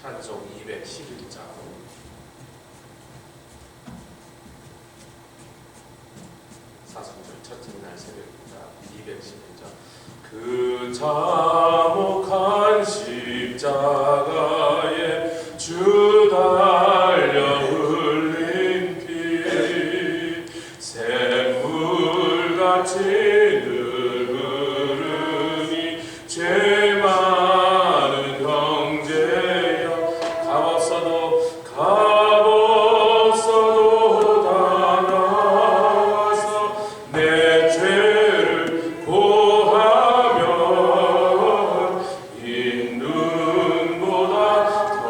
찬송 211장 사순절 첫째 날 새벽입니다. 211장 그 참혹한 십자가에 주 달려 흘린 피 샘물같이 늘 흐르니 죄 많은 형제여 값없어도 다 나와서 내 죄를 고하면 흰 눈보다 더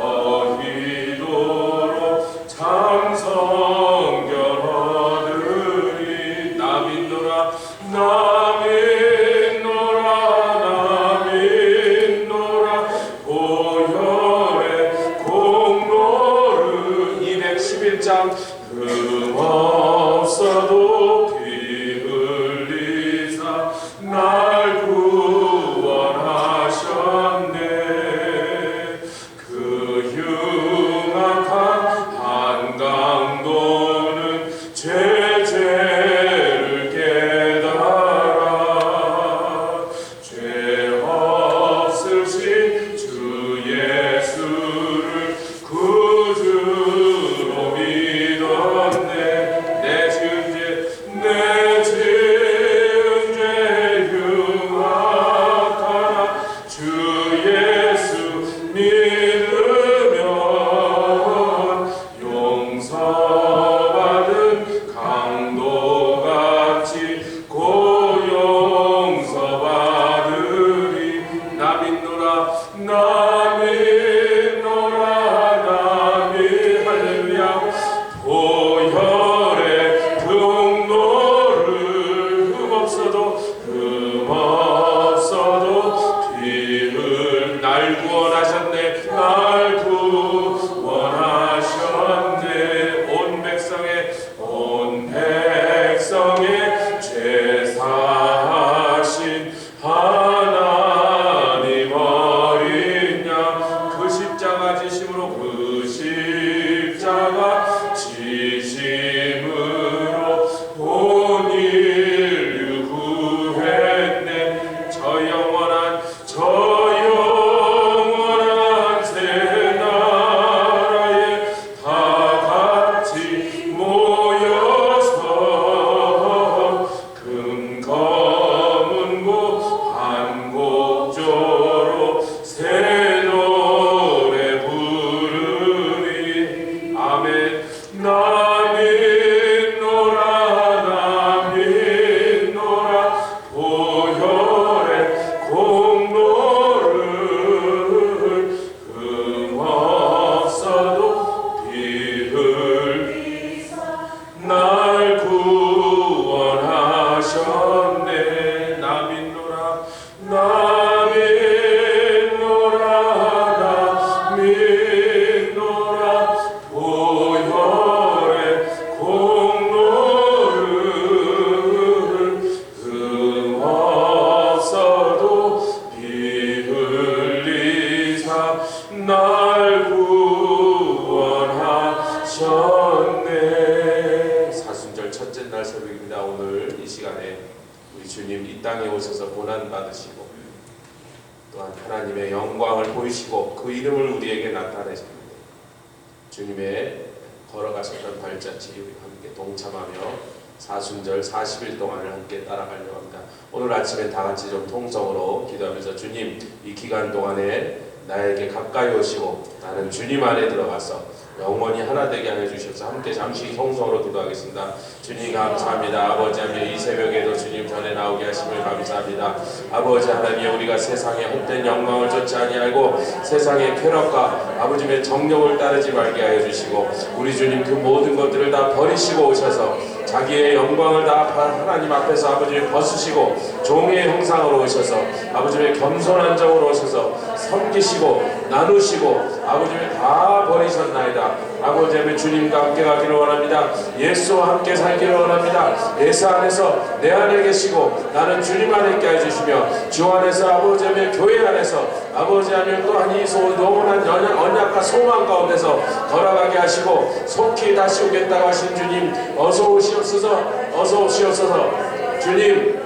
희도록 참성결 얻으리. 나 믿노라 나 믿노라 보혈의 공로를 211장 흠없어도 피 흘리사 날 구원하셨네. 그 흉악한 한강도는 죄를 깨달아 죄 없으신 주 예수를 구주로 믿었네. 내 지은 죄 흉악하나 주 예수 믿으면 용서받은 강도같이 고용서받으리. 나 믿노라 할렐루야 보혈의 등로를 흠없어도 피를 날 구원하셨네. 온 백성의 죄 사하신 하나님 어린 양 그 십자가 지심으로 온 인류 구했네. 저 영원한 새 나라에 다 같이 모여서 금 검은고 한곡조로 새 노래 부르리. 아멘. 나 믿노라 보혈의 공로를 흠없어도 피 흘리사 날 구원하셨네. 나 믿노라 보혈의 공로를 흠없어도 피 흘리사 날 구원하셨네. 사순절 첫째 날 새벽입니다. 오늘 이 시간에 우리 주님 이 땅에 오셔서 고난 받으시고 또한 하나님의 영광을 보이시고 그 이름을 우리에게 나타내십니다. 주님의 걸어가셨던 발자취 우리 함께 동참하며 사순절 40일 동안을 함께 따라가려고 합니다. 오늘 아침에 다 같이 좀 통성으로 기도하면서 주님 이 기간 동안에 나에게 가까이 오시고 나는 주님 안에 들어가서 영원히 하나 되게 하여 주셔서 함께 잠시 통성으로 기도하겠습니다. 주님 감사합니다. 아버지 하나님 이 새벽에도 주님 전에 나오게 하심을 감사합니다. 아버지 하나님 우리가 세상의 헛된 영광을 쫓지 아니하고 세상의 쾌락과 아버지의 정욕을 따르지 말게 하여 주시고 우리 주님 그 모든 것들을 다 버리시고 오셔서 자기의 영광을 다 하나님 앞에서 아버지 벗으시고 종의 형상으로 오셔서 아버지의 겸손한 정으로 오셔서 섬기시고 나누시고 아버지 다 버리셨나이다. 아버지 주님과 함께 가기를 원합니다. 예수와 함께 살기를 원합니다. 예수 안에서 내 안에 계시고 나는 주님 안에 있게 해주시며 주 안에서 아버지 교회 안에서 아버지 또한 이 영원한 언약과 소망 가운데서 걸어가게 하시고 속히 다시 오겠다고 하신 주님 어서 오시옵소서. 어서 오시옵소서. 주님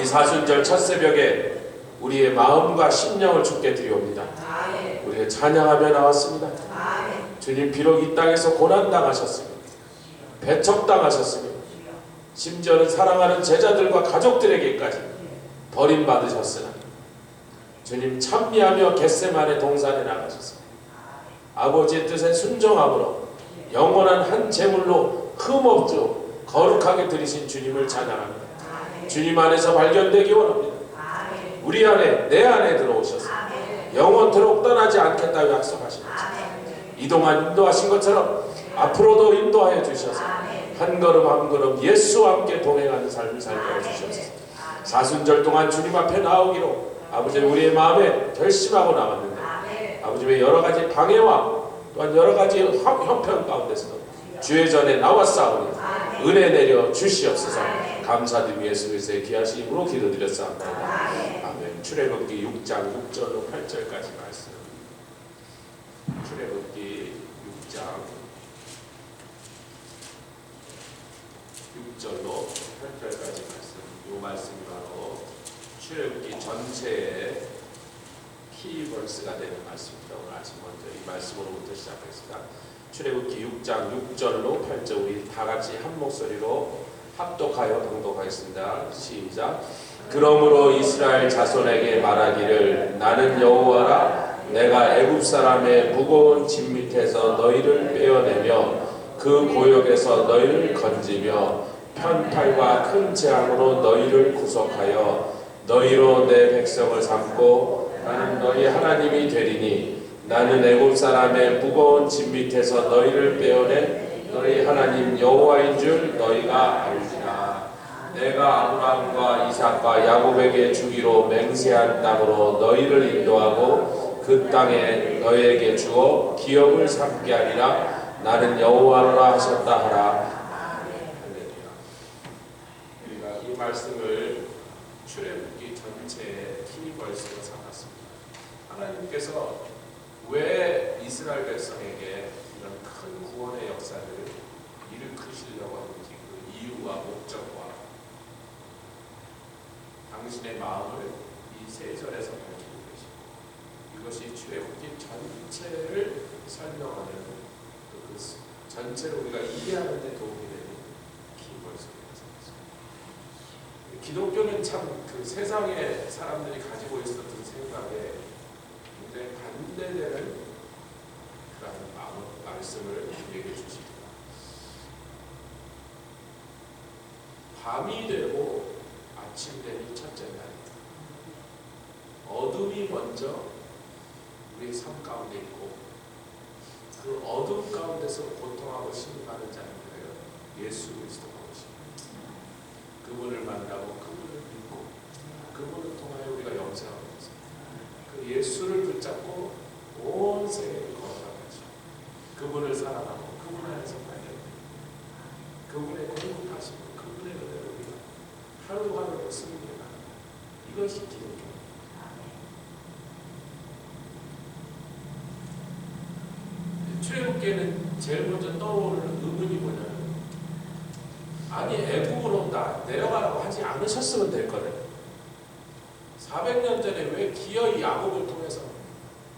이 사순절 첫 새벽에 우리의 마음과 심령을 주께 드리옵니다. 우리가 찬양하며 나왔습니다. 주님 비록 이 땅에서 고난당하셨습니다. 배척당하셨습니다. 심지어는 사랑하는 제자들과 가족들에게까지 버림받으셨으나 주님 찬미하며 겟세마네 동산에 나가셨습니다. 아버지의 뜻에 순종함으로 영원한 한 제물로 흠없죠 거룩하게 드리신 주님을 찬양합니다. 주님 안에서 발견되기 원합니다. 우리 안에 내 안에 들어오셔서 영원토록 떠나지 않겠다고 약속하신 것처럼 이동안 인도하신 것처럼 앞으로도 인도하여 주셔서 한 걸음 한 걸음 예수와 함께 동행하는 삶을 살게 해주셔서 사순절 동안 주님 앞에 나오기로 아버지 우리의 마음에 결심하고 나왔는데 아버지의 여러 가지 방해와 또한 여러 가지 형편 가운데서도 주의 전에 나왔사오니 은혜 내려 주시옵소서. 감사드리며 예수 그리스도의 귀하신 이름으로 기도드렸사옵나이다. 아멘. 출애굽기 6장 6절로 8절까지 말씀. 출애굽기 6장 6절로 8절까지 말씀. 이 말씀이 바로 출애굽기 전체의 키버스가 되는 말씀입니다. 오늘 아침 먼저 이 말씀으로부터 시작하겠습니다. 출애굽기 6장 6절로 8절 우리 다 같이 한 목소리로 합독하여 봉독하겠습니다. 시작. 그러므로 이스라엘 자손에게 말하기를 나는 여호와라. 내가 애굽 사람의 무거운 짐 밑에서 너희를 빼어내며 그 고역에서 너희를 건지며 편팔과 큰 재앙으로 너희를 구속하여 너희로 내 백성을 삼고 나는 너희 하나님이 되리니 나는 애굽 사람의 무거운 짐 밑에서 너희를 빼어낸 너희 하나님 여호와인 줄 너희가 알지라. 내가 아브라함과 이삭과 야곱에게 주기로 맹세한 땅으로 너희를 인도하고 그 땅에 너희에게 주어 기업을 삼게 하리라. 나는 여호와라 하셨다 하라. 우리가 이 말씀을 출애굽기 전체의 키버스로 삼았습니다. 하나님께서 왜 이스라엘 백성에게 이런 큰 구원의 역사를 일으키시려고 하는지 그 이유와 목적과 당신의 마음을 이 세 절에서 밝히고 계시고 이것이 출애굽기 전체를 설명하는 그 전체를 우리가 이해하는 데 도움이 되는 키버스입니다. 기독교는 참 그 세상의 사람들이 가지고 있었던 생각에 굉장히 반대되는 그런 말씀을 우리에게 주십니다. 밤이 되고 아침 되니 첫째 날입니다. 어둠이 먼저 우리 삶 가운데 있고 그 어둠 가운데서 고통하고 신음하는 자는 거예요. 예수 그리스도가 오십니다. 그분을 만나고 그분을 믿고 그분을 통하여 우리가 영생하고 있습니다. 그 예수를 붙잡고 온 세계를 걸어가야죠. 그분을 사랑하고 그분 안에서 발견되고 그분의 공급하시고 그분의 은혜로 우리가 하루하루 승리해 나가는 이것이 기독교입니다. 출애굽기에는 제일 먼저 떠오르는 의문이 뭐냐면 아니 애굽으로 내려가라고 하지 않으셨으면 될 거예요. 400년 전에 왜 기어이 야곱을 통해서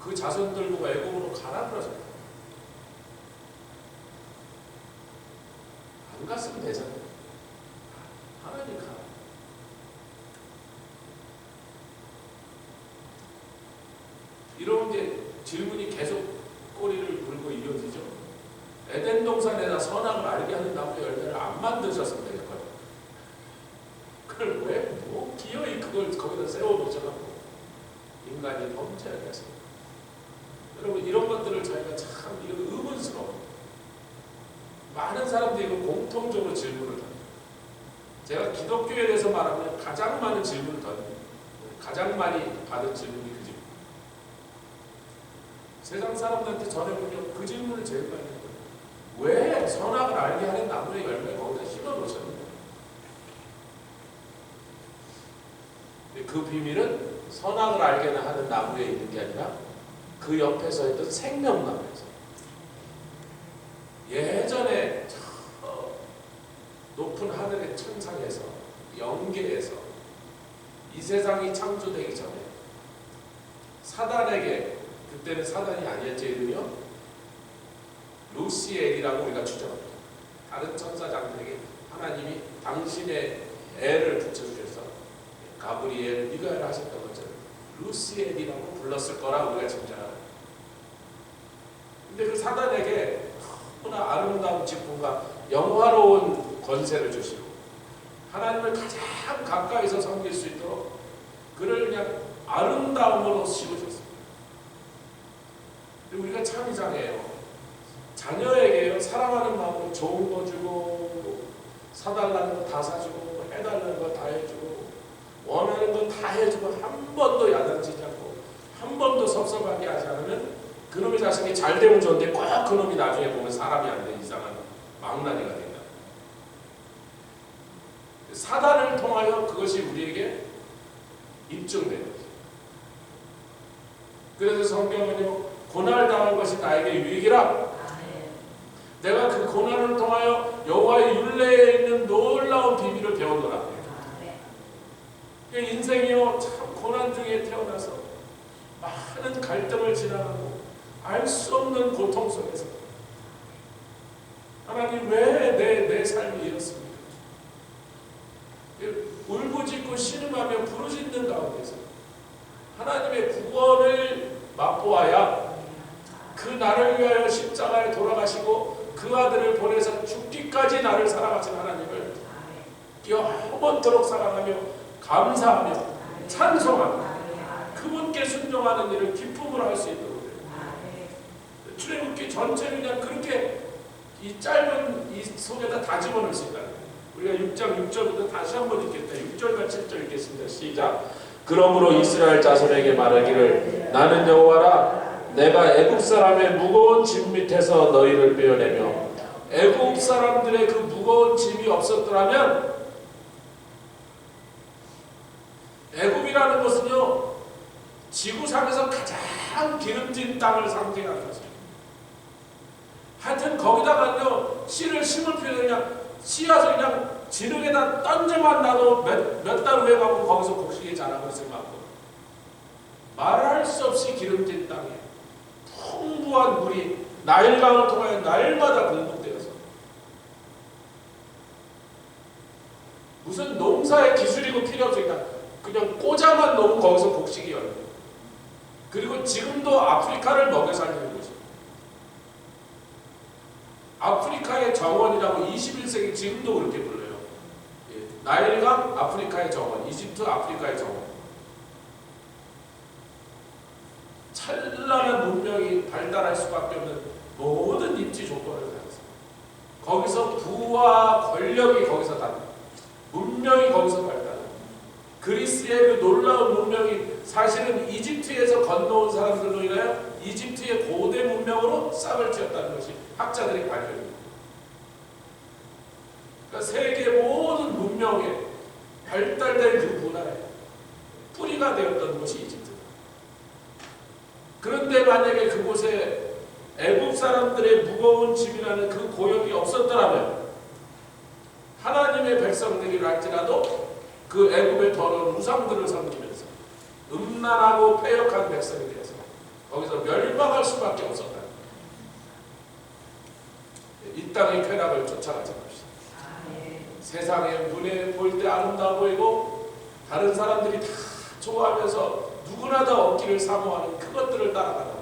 그 자손들과 애굽으로 가라 그러셨어요? 안 갔으면 되잖아요. 하나님 가. 이런 게 질문이 계속 꼬리를 물고 이어지죠. 에덴 동산에다 선악을 알게 하는 나무 열매를 안 만드셨으면 될 거예요. 그걸 왜 기어이 그걸 거기다 세워놓으셔가지고 인간이 범죄하게 하십니다. 여러분 이런 것들을 저희가 참 이거 의문스러워. 많은 사람들이 이거 공통적으로 질문을 던져요. 제가 기독교에 대해서 말하면 가장 많은 질문을 던져요. 가장 많이 받은 질문이 그 질문. 세상 사람들한테 전해보면 그 질문을 제일 많이 해요. 왜 선악을 알게 하는 나무의 열매 거기다 심어 놓으셨는데? 그 비밀은 선악을 알게 하는 나무에 있는 게 아니라 그 옆에서 있던 생명나무에서. 예전에 저 높은 하늘의 천상에서, 영계에서, 이 세상이 창조되기 전에 사단에게, 그때는 사단이 아니었죠, 이름이요? 루시엘이라고 우리가 추정합니다. 다른 천사장들에게 하나님이 당신의 애를 붙여주셔서 가브리엘, 미가엘 하셨던 것처럼 루시엘이라고 불렀을 거라 우리가 짐작합니다. 근데 그 사단에게 너무나 아름다운 직분과 영화로운 권세를 주시고 하나님을 가장 가까이서 섬길 수 있도록 그를 그냥 아름다움으로 씌우셨습니다. 우리가 참 이상해요. 자녀에게요, 사랑하는 마음으로 좋은 거 주고, 사달라는 거 다 사주고, 해달라는 거 다 해주고, 원하는 거 다 해주고, 한 번도 야단치지 않고, 한 번도 섭섭하게 하지 않으면 그놈의 자식이 잘 되면 좋은데 꼭 그놈이 나중에 보면 사람이 안 된 이상한 망나니가 된다. 사단을 통하여 그것이 우리에게 입증된 거죠. 그래서 성경은요, 고난당한 것이 나에게 유익이라. 내가 그 고난을 통하여 여호와의 율례에 있는 놀라운 비밀을 배우노라. 인생이요, 참 고난 중에 태어나서 많은 갈등을 지나가고 알 수 없는 고통 속에서 하나님 왜 내 삶이 이렇습니까? 울부짖고 신음하며 부르짖는 가운데서 하나님의 구원을 맛보아야 그 나를 위하여 십자가에 돌아가시고 그 아들을 보내서 죽기까지 나를 사랑하신 하나님을 영원토록 사랑하며 감사하며 찬송하며 그분께 순종하는 일을 기쁨으로 할 수 있도록 출애굽기 전체를 그냥 그렇게 이 짧은 이 속에다 다 집어넣을 수 있다. 우리가 6장 6절부터 다시 한번 읽겠다. 6절과 7절 읽겠습니다. 시작. 그러므로 이스라엘 자손에게 말하기를 나는 여호와라. 내가 애굽 사람의 무거운 짐 밑에서 너희를 빼어내며 애굽 사람들의 그 무거운 짐이 없었더라면, 애굽이라는 것은요, 지구상에서 가장 기름진 땅을 상징하는 것입니다. 하여튼 거기다가요, 씨를 심을 필요 그냥 씨앗을 그냥 지능에다 던져만 놔도 몇 달 후에 가면 거기서 곡식이 자라고 있을 만큼 말할 수 없이 기름진 땅에 풍부한 물이 나일강을 통하여 날마다 공급되어서 무슨 농사의 기술이고 필요 없으니까 그냥 꽂아만 놓으면 거기서 곡식이 열려요. 그리고 지금도 아프리카를 먹여 살리는 것입니다. 아프리카의 정원이라고 21세기 지금도 그렇게 불러요. 나일강 아프리카의 정원, 이집트 아프리카의 정원. 찬란한 문명이 발달할 수밖에 없는 모든 입지 조건을 가졌어요. 거기서 부와 권력이 거기서 다, 문명이 거기서 발달해요. 그리스의 그 놀라운 문명이 사실은 이집트에서 건너온 사람들로 인하여 이집트의 고대 문명으로 싹을 틔웠다는 것이 학자들의 발견입니다. 그러니까 세계 모든 문명에 발달된 그 문화에 뿌리가 되었던 곳이 이집트다. 그런데 만약에 그곳에 애굽 사람들의 무거운 짐이라는 그 고역이 없었더라면 하나님의 백성들이라 할지라도 그 애굽의 더러운 우상들을 섬기면서 음란하고 패역한 백성이 되어서 거기서 멸망할 수밖에 없었다. 이 땅의 쾌락을 쫓아가지 맙시다. 세상의 눈에 볼 때 아름다워 보이고 다른 사람들이 다 좋아하면서 누구나 다 얻기를 사모하는 그것들을 따라가다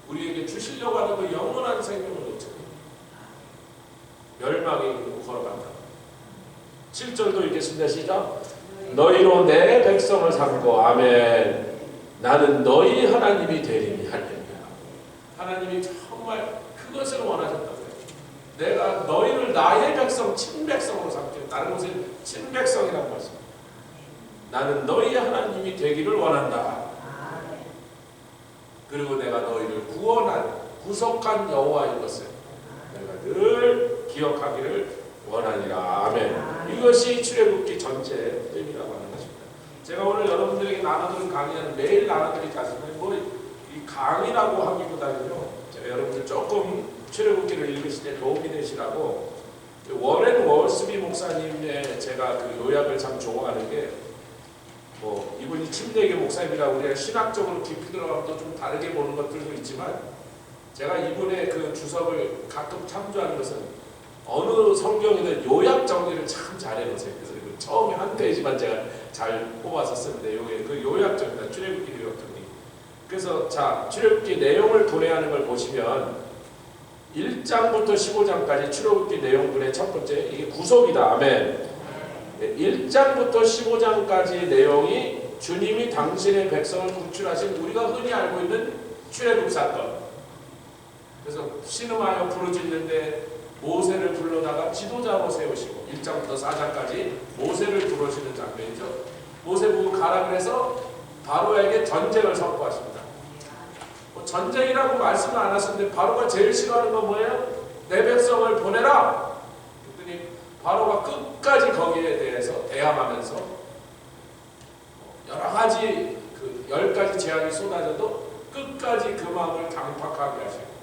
우리에게 주시려고 하는 그 영원한 생명을 놓치고 멸망의 길로 걸어간다. 7절도 읽겠습니다. 시작. 너희로 내 백성을 삼고 아멘. 나는 너희 하나님이 되리니 할렐루야. 하나님이 정말 그것을 원하셨다고요. 내가 너희를 나의 백성, 친백성으로 삼겠다. 다른 곳에 친백성이라고 말씀합니다. 나는 너희 하나님이 되기를 원한다. 그리고 내가 너희를 구원한 구속한 여호와인 것을 내가 늘 기억하기를 원하니라. 아멘. 이것이 출애굽기 전체 의미라고 하는 것입니다. 제가 오늘 여러분들에게 나눠드린 강의는 매일 나눠드리지 않습니다. 이 강의라고 하기보다는요, 제가 여러분들 조금 출애굽기를 읽으실 때 도움이 되시라고 워렌 월스비 목사님의 제가 그 요약을 참 좋아하는 게, 뭐 이분이 침례교 목사님이라 우리가 신학적으로 깊이 들어가면 또 좀 다르게 보는 것들도 있지만, 제가 이분의 그 주석을 가끔 참조하는 것은 어느 성경이든 요약 정리를 참 잘해놓으세요. 그래서 처음에 한 페이지만 제가 잘 뽑아서 씁니다. 요게 그 요약 정리다. 출애굽기 요약 정리. 그래서 자, 출애굽기 내용을 도래하는 걸 보시면 1장부터 15장까지 출애굽기 내용들의 첫 번째, 이게 구속이다. 아멘. 1장부터 15장까지 내용이 주님이 당신의 백성을 구출하신 우리가 흔히 알고 있는 출애굽 사건. 그래서 신음하여 부르짖는데 모세를 불러다가 지도자로 세우시고, 1장부터 4장까지 모세를 부르시는 장면이죠. 모세 보고 가라 그래서 바로에게 전쟁을 선포하십니다. 전쟁이라고 말씀을 안 하셨는데 바로가 제일 싫어하는 건 뭐예요? 내 백성을 보내라. 그랬더니 바로가 끝까지 거기에 대해서 대항하면서 여러 가지 그 10가지 재앙이 쏟아져도 끝까지 그 마음을 강팍하게 하시고,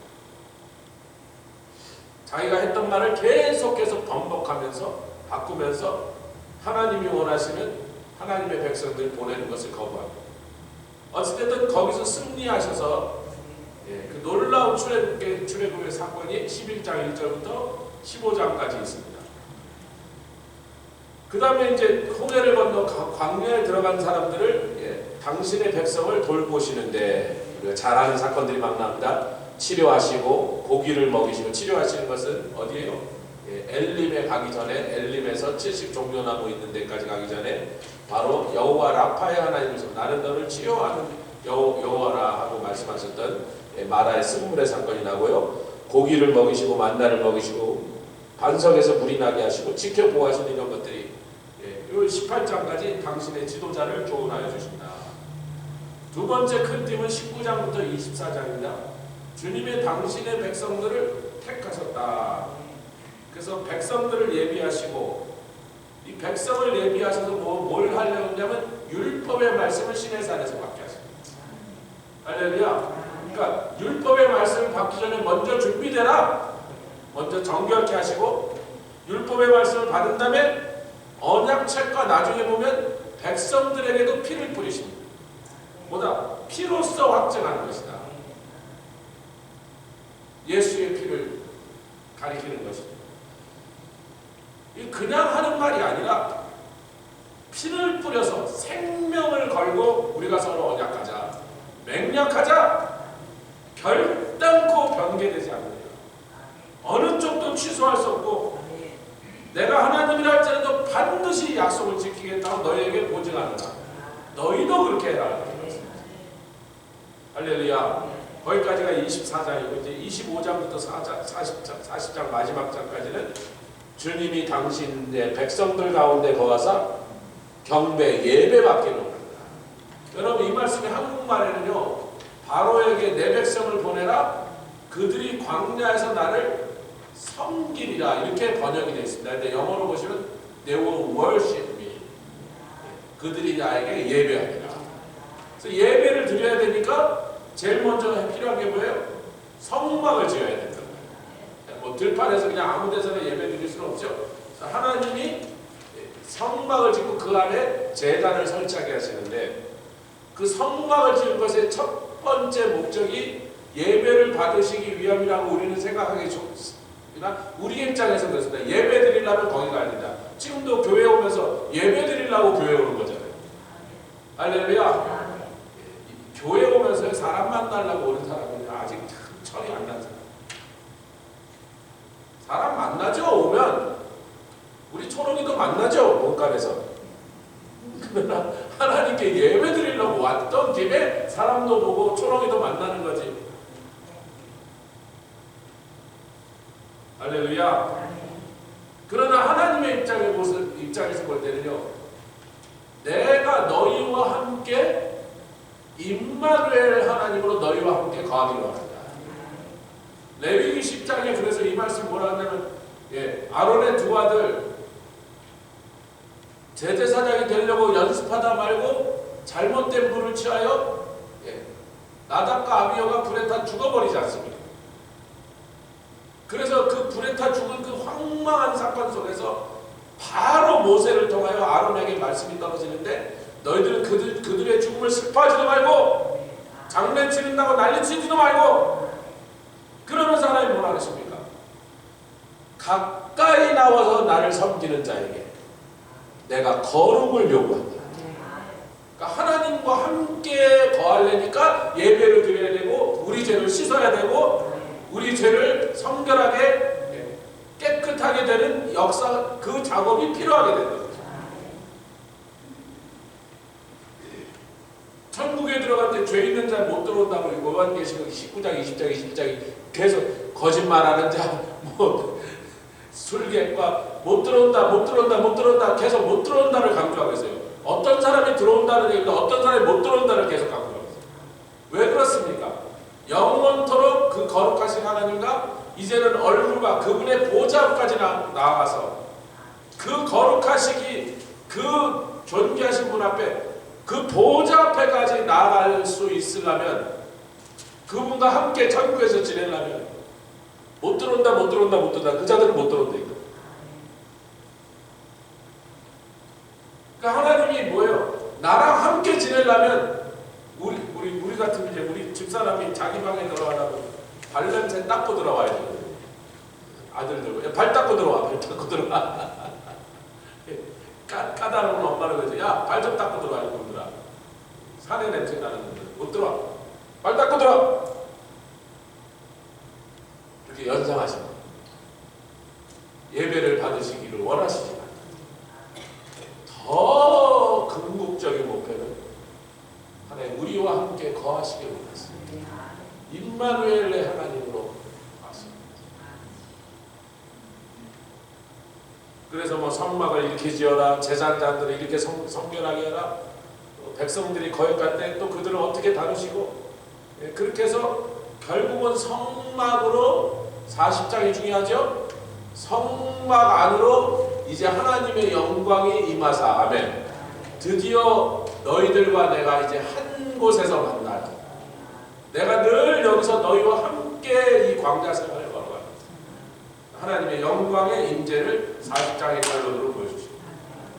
자기가 했던 말을 계속해서 번복하면서 바꾸면서 하나님이 원하시는 하나님의 백성들 보내는 것을 거부하고, 어찌됐든 거기서 승리하셔서 그 놀라운 출애굽의 사건이 11장 1절부터 15장까지 있습니다. 그 다음에 이제 홍해를 건너 광야에 들어간 사람들을 당신의 백성을 돌보시는데, 우리가 잘 아는 사건들이 막 나옵니다. 치료하시고 고기를 먹이시고, 치료하시는 것은 어디예요? 엘림에 가기 전에, 엘림에서 70종려나무 있는 데까지 가기 전에 바로 여호와 라파의 하나님께서 나는 너를 치료하는 여호와라 하고 말씀하셨던 마라의 쓴물의 사건이 나고요. 고기를 먹이시고 만나를 먹이시고 반석에서 물이 나게 하시고 지켜보호하시는 이런 것들이, 이 18장까지 당신의 지도자를 조언하여 주십니다. 두 번째 큰 팀은 19장부터 24장입니다. 주님의 당신의 백성들을 택하셨다. 그래서 백성들을 예비하시고, 이 백성을 예비하셔서 뭘 하려고 하냐면 율법의 말씀을 신의 산에서 받게 하십니다. 할렐루야. 그러니까 율법의 말씀을 받기 전에 먼저 준비되라. 먼저 정결케 하시고, 율법의 말씀을 받은 다음에 언약책과 나중에 보면 백성들에게도 피를 뿌리십니다. 뭐다? 피로써 확증하는 것이다. 예수의 피를 가리키는 것입니다. 이 그냥 하는 말이 아니라 피를 뿌려서 생명을 걸고 우리가 서로 언약하자, 맹약하자, 결단코 변개되지 않느니라. 어느 쪽도 취소할 수 없고, 내가 하나님이라 할지라도 반드시 약속을 지키겠다고 너희에게 보증하노라. 너희도 그렇게 해라. 할렐루야. 거기까지가 24장이고 이제 25장부터 40장 마지막 장까지는 주님이 당신의 백성들 가운데 거하사 경배 예배 받기로 합니다. 여러분, 이 말씀이 한국말에는요, 바로에게 내 백성을 보내라, 그들이 광야에서 나를 섬기리라, 이렇게 번역이 되어 있습니다. 근데 영어로 보시면 They will worship me. 그들이 나에게 예배하리라. 그래서 예배를 드려야 되니까 제일 먼저 필요한 게 뭐예요? 성막을 지어야 된다는 거예요. 뭐 들판에서 그냥 아무 데서나 예배 드릴 수는 없죠. 하나님이 성막을 짓고 그 안에 제단을 설치하게 하시는데, 그 성막을 지은 것의 첫 번째 목적이 예배를 받으시기 위함이라고 우리는 생각하기 좋습니다. 우리 입장에서 그렇습니다. 예배 드리려면 거기가 아니다. 지금도 교회 오면서 예배 드리려고 교회 오는 거잖아요. 할렐루야. 교회 오면서 사람 만나려고 오는 사람은 아직 철이 안 난 사람. 사람 만나죠. 오면 우리 초롱이도 만나죠. 몸값에서. 그러나 하나님께 예배 드리려고 왔던 김에 사람도 보고 초롱이도 만나는 거지. 할렐루야. 그러나 하나님의 입장에서 볼 때는요, 내가 너희와 함께 임마누엘 하나님으로 너희와 함께 거하기로 하라. 레위기 10장에 그래서 이 말씀 뭐라 하냐면 아론의 두 아들 대제사장이 되려고 연습하다 말고 잘못된 불을 취하여 나답과 아비효가 불에 타 죽어버리지 않습니까? 그래서 그 불에 타 죽은 그 황망한 사건 속에서 바로 모세를 통하여 아론에게 말씀이 떨어지는데 너희들은 그들의 죽음을 슬퍼하지도 말고 장난치는다고 난리치지도 말고. 그러면서 하나님 뭐라 하십니까? 가까이 나와서 나를 섬기는 자에게 내가 거룩을 요구한다. 그러니까 하나님과 함께 거하려니까 예배를 드려야 되고 우리 죄를 씻어야 되고 우리 죄를 성결하게 깨끗하게 되는 역사, 그 작업이 필요하게 된다. 천국에 들어갈 때 죄 있는 자 못 들어온다고 요한계시록 19장, 20장, 21장이 계속 거짓말하는 자, 술객과 못 들어온다 계속 못 들어온다를 강조하고 있어요. 어떤 사람이 들어온다는 얘기보다 어떤 사람이 못 들어온다를 계속 강조하고 있어요. 왜 그렇습니까? 영원토록 그 거룩하신 하나님과 이제는 얼굴과 그분의 보좌 앞까지 나아가서 그 거룩하시기, 그 존귀하신 분 앞에 그 보좌 앞에까지 나아갈 수 있으려면, 그분과 함께 천국에서 지내려면 못 들어온다 그 자들은 못 들어온다니까. 그러니까 하나님이 뭐예요? 나랑 함께 지내려면 우리 같은 이제 우리 집사람이 자기 방에 들어가라고 발냄새 닦고 들어와야 돼. 아들들 발 닦고 들어와. 까다로운 엄마를 그래서 야, 발 좀 닦고 들어와 이놈들아. 산에 냄새 나는 놈들 못 들어와. 발 닦고 들어와. 이렇게 연상하십니다. 예배를 받으시기를 원하시지만 더 궁극적인 목표는 하나님 우리와 함께 거하시길 원하십니다. 임마누엘의 하나님으로 왔습니다. 그래서 뭐 성막을 이렇게 지어라, 제사장들을 이렇게 성결하게 해라, 백성들이 거역할 때 또 그들을 어떻게 다루시고, 그렇게 해서 결국은 성막으로 40장이 중요하죠. 성막 안으로 이제 하나님의 영광이 임하사. 아멘. 드디어 너희들과 내가 이제 한 곳에서 만나라. 내가 늘 여기서 너희와 함께 이 광야 생활을 걸어가는 하나님의 영광의 임재를 40장의 결론으로 보여주십니다.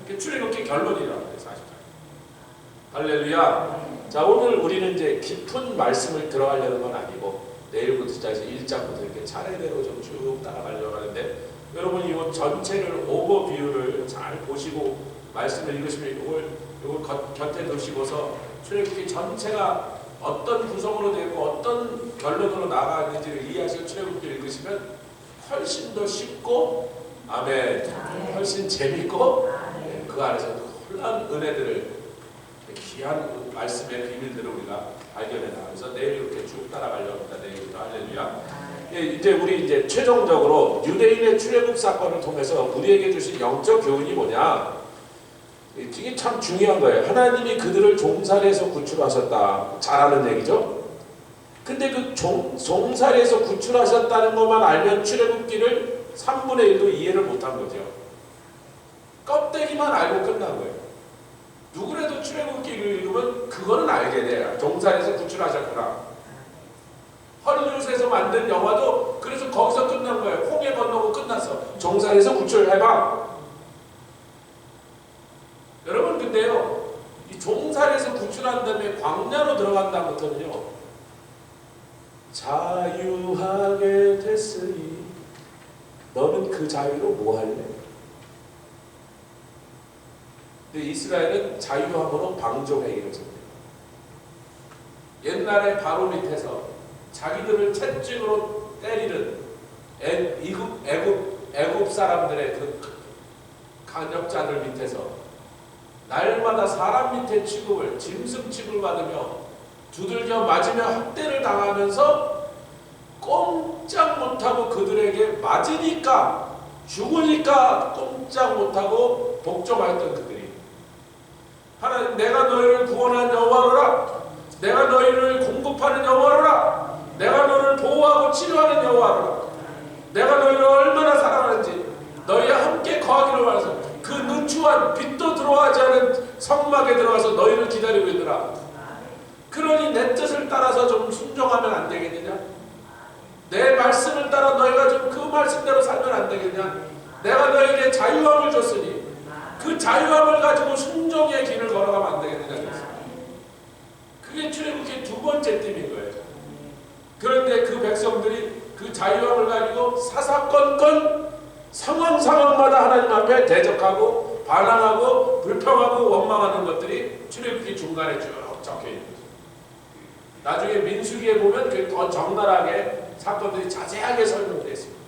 이게 출애굽기 결론이라고 해요. 40장. 할렐루야. 자, 오늘 우리는 이제 깊은 말씀을 들어가려는 건 아니고 내일부터 시작해서 1장부터 이렇게 차례대로 좀 쭉 따라가려고 하는데, 여러분이 이 전체를 오버뷰를 잘 보시고 말씀을 읽으시면 이걸 곁에 두시고서 출애굽기 전체가 어떤 구성으로 되고 어떤 결론으로 나아가는지를 이해하시고 출애굽기를 읽으시면 훨씬 더 쉽고, 아멘, 훨씬 재밌고, 그 안에서 놀라운 은혜들을, 귀한 말씀의 비밀들을 우리가 발견해 나가면서 내일 이렇게 쭉 따라가려고 합니다. 내일부터. 할렐루야. 이제 우리 이제 최종적으로 유대인의 출애굽 사건을 통해서 우리에게 주신 영적 교훈이 뭐냐? 이게 참 중요한 거예요. 하나님이 그들을 종살이에서 구출하셨다. 잘하는 얘기죠. 근데 그 종살이에서 구출하셨다는 것만 알면 출애굽기를 3분의 1도 이해를 못한 거죠. 껍데기만 알고 끝난 거예요. 누구라도 출애굽기를 읽으면 그거는 알게 돼요. 종살이에서 구출하셨구나. 헐리우드에서 만든 영화도 그래서 거기서 끝난 거예요. 홍해 건너고 끝났어. 종살이에서 구출해봐. 여러분, 근데요, 이 종살이에서 구출한 다음에 광야로 들어간 다음부터는요, 자유하게 됐으니 너는 그 자유로 뭐 할래? 근데 이스라엘은 자유함으로 방종하기로 했습니다. 옛날에 바로 밑에서 자기들을 채찍으로 때리는 애굽 사람들의 그 간역자들 밑에서 날마다 사람 밑에 취급을, 짐승 취급을 받으며 두들겨 맞으며 학대를 당하면서 꼼짝 못하고 그들에게 맞으니까, 죽으니까 꼼짝 못하고 복종하였던 그들이, 하나님 내가 너희를 구원한 여호와로라, 내가 너희를 공급하는 여호와로라. 내가 너를 보호하고 치료하는 여호와로라. 내가 너희를 얼마나 사랑하는지 너희와 함께 거하기로 말해서 그 누추한 빛도 들어가지 않은 성막에 들어가서 너희를 기다리고 있더라. 그러니 내 뜻을 따라서 좀 순종하면 안 되겠느냐? 내 말씀을 따라 너희가 좀 그 말씀대로 살면 안 되겠냐? 내가 너희에게 자유함을 줬으니 그 자유함을 가지고 순종의 길을 걸어가면 안 되겠느냐? 그게 출애굽기 두 번째 팀인 거예요. 그런데 그 백성들이 그 자유함을 가지고 사사건건 상황마다 하나님 앞에 대적하고 반항하고 불평하고 원망하는 것들이 출애굽기 중간에 쭉 적혀 있는 거죠. 나중에 민수기에 보면 그 더 적나라하게 사건들이 자세하게 설명되어 있습니다.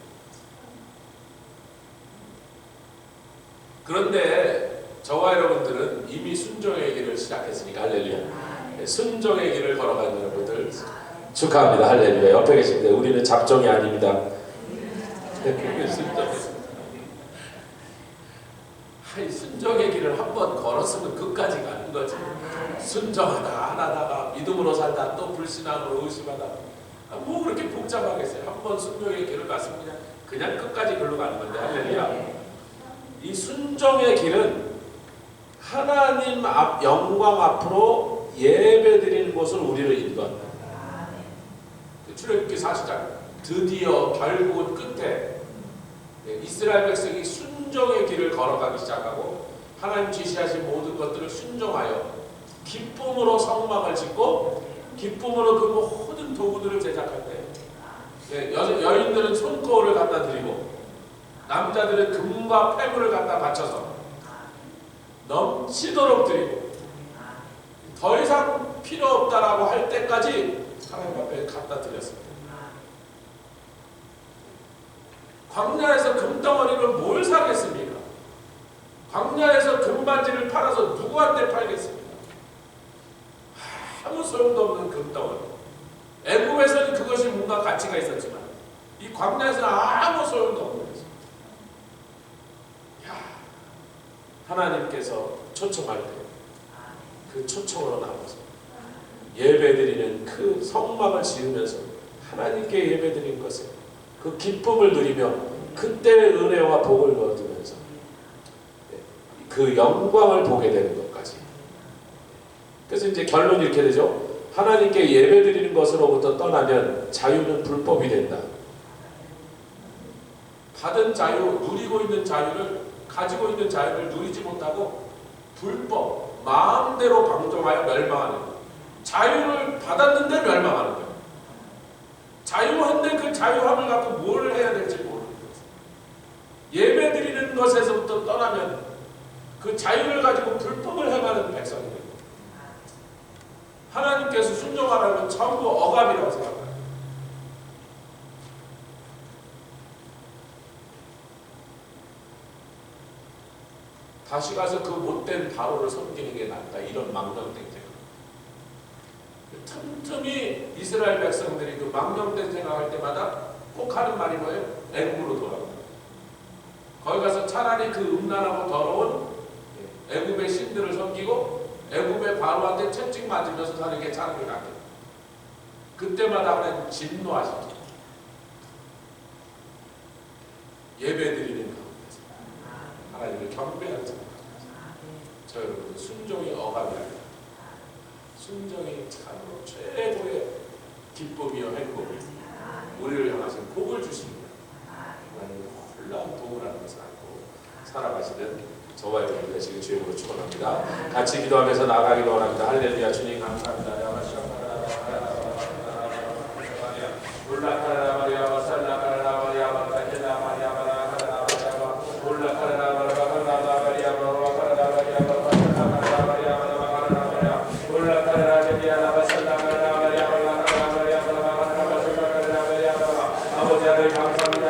그런데 저와 여러분들은 이미 순종의 길을 시작했으니까 할렐루야. 순종의 길을 걸어가는 여러분들 축하합니다. 할렐루야. 옆에 계십니다. 우리는 잡종이 아닙니다. 순종의 길을 한번 걸었으면 끝까지 가는 거지. 순종하다 안 하다가 믿음으로 살다 또 불신앙으로 의심하다 뭐 그렇게 복잡하겠어요. 한번 순종의 길을 갔으면 그냥 끝까지 글로 가는 건데 할렐루야. 이 순종의 길은 하나님 영광 앞으로 예배드리는 곳을 우리를 인도한다. 출애굽기 40장 드디어 결국은 끝에 이스라엘 백성이 순종의 길을 걸어가기 시작하고 하나님 지시하신 모든 것들을 순종하여 기쁨으로 성막을 짓고 기쁨으로 그 모든 도구들을 제작할 때 여인들은 손거울을 갖다 드리고 남자들은 금과 패물을 갖다 바쳐서 넘치도록 드리고 더 이상 필요 없다라고 할 때까지 하나님 앞에 갖다 드렸습니다. 광야에서 금덩어리를 뭘 사겠습니까? 광야에서 금반지를 팔아서 누구한테 팔겠습니까? 아무 소용도 없는 금덩어리. 애굽에서는 그것이 뭔가 가치가 있었지만 이 광야에서는 아무 소용도 없는 것입니다. 하나님께서 초청할 때 그 초청으로 나와서 예배드리는 그 성막을 지으면서 하나님께 예배드린 것에 그 기쁨을 누리며 그때의 은혜와 복을 얻으면서 그 영광을 보게 되는 것까지. 그래서 이제 결론이 이렇게 되죠. 하나님께 예배드리는 것으로부터 떠나면 자유는 불법이 된다. 받은 자유, 누리고 있는 자유를 가지고 있는 자유를 누리지 못하고 불법, 마음대로 방종하여 멸망하는 거예요. 자유를 받았는데 멸망하는 거예요. 자유한데 그 자유함을 갖고 뭘 해야 될지 모르는 거예요. 예배 드리는 것에서부터 떠나면 그 자유를 가지고 불법을 행하는 백성들이에요. 하나님께서 순종하라는 건 전부 억압이라고 생각합니다. 다시 가서 그 못된 바로를 섬기는 게 낫다. 이런 망령된 생각. 틈틈이 이스라엘 백성들이 그 망령된 생각할 때마다 꼭 하는 말이 뭐예요? 애굽으로 돌아옵니다. 거기 가서 차라리 그 음란하고 더러운 애굽의 신들을 섬기고 애굽의 바로한테 채찍 맞으면서 사는 게 차라리 낫다. 그때마다 하나님 진노하시죠. 예배드리는 가운데서 하나님을 경배하는 생각. 저 여러분 순종이 억압이 아니라 순종이 참으로 최고의 기쁨이요 행복이 우리를 향하신 복을 주십니다. 하나님 놀라운 복을 하는 것을 알고 살아가시는 저와 여러분 되시길 주님으로 축원합니다. 같이 기도하면서 나아가기를 원합니다. 할렐루야. 주님 감사합니다.